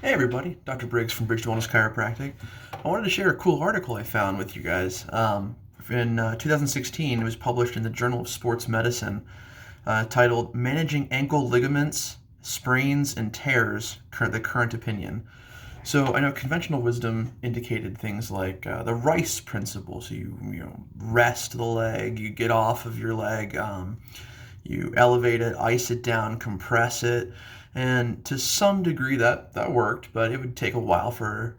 Hey everybody, Dr. Briggs from Bridge to Wellness Chiropractic. I wanted to share a cool article I found with you guys. In 2016, it was published in the Journal of Sports Medicine, titled Managing Ankle Ligaments, Sprains, and Tears, the Current Opinion. So I know conventional wisdom indicated things like the Rice principle. So you rest the leg, you get off of your leg, you elevate it, ice it down, compress it, and to some degree that worked, but it would take a while for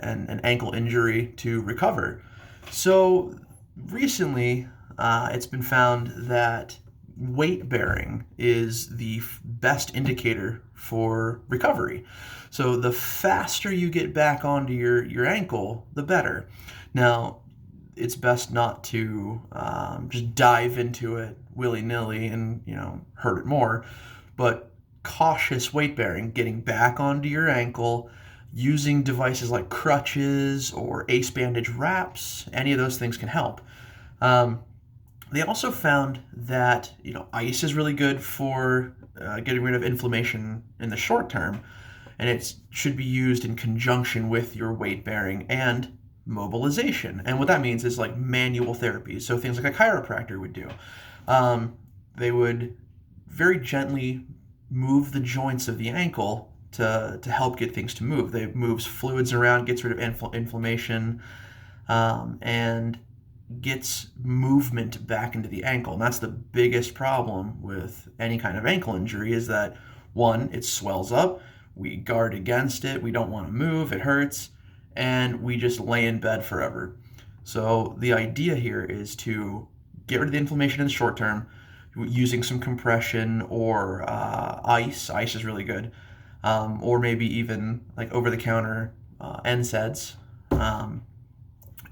an ankle injury to recover. So recently, it's been found that weight bearing is the best indicator for recovery. So the faster you get back onto your ankle, the better. Now, it's best not to just dive into it willy-nilly and hurt it more, but cautious weight bearing, getting back onto your ankle, using devices like crutches or ace bandage wraps, any of those things can help. They also found that ice is really good for getting rid of inflammation in the short term, and it should be used in conjunction with your weight bearing and mobilization. And what that means is like manual therapy. So things like a chiropractor would do. They would very gently move the joints of the ankle to help get things to move. They moves fluids around, gets rid of inflammation, and gets movement back into the ankle. And that's the biggest problem with any kind of ankle injury is that, one, it swells up, we guard against it, we don't want to move, it hurts, and we just lay in bed forever. So the idea here is to get rid of the inflammation in the short term using some compression or ice. Ice is really good. Or maybe even like over-the-counter NSAIDs. And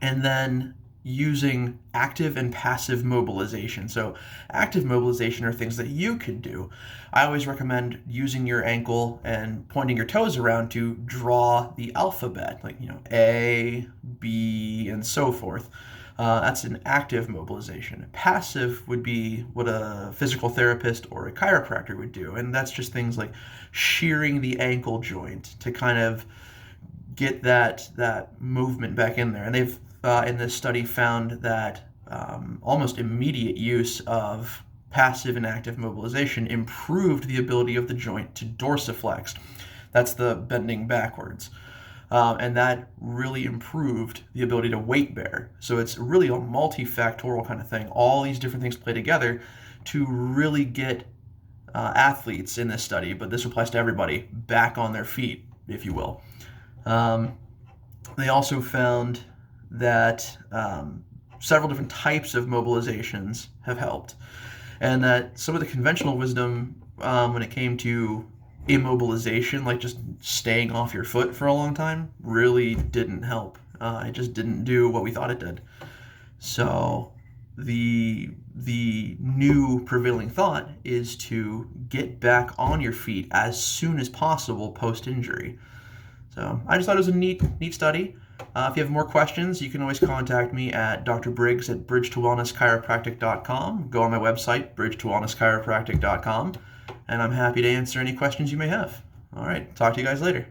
then using active and passive mobilization. So active mobilization are things that you could do. I always recommend using your ankle and pointing your toes around to draw the alphabet, like A, B, and so forth. That's an active mobilization. Passive would be what a physical therapist or a chiropractor would do, and that's just things like shearing the ankle joint to kind of get that movement back in there. And they've in this study found that almost immediate use of passive and active mobilization improved the ability of the joint to dorsiflex. That's the bending backwards. And that really improved the ability to weight bear. So it's really a multifactorial kind of thing. All these different things play together to really get athletes in this study, but this applies to everybody, back on their feet, if you will. They also found that several different types of mobilizations have helped, and that some of the conventional wisdom when it came to immobilization, like just staying off your foot for a long time, really didn't help. It just didn't do what we thought it did. So the new prevailing thought is to get back on your feet as soon as possible post-injury. So I just thought it was a neat study. If you have more questions, you can always contact me at Dr. Briggs at bridgetowellnesschiropractic.com. Go on my website, bridgetowellnesschiropractic.com, and I'm happy to answer any questions you may have. All right, talk to you guys later.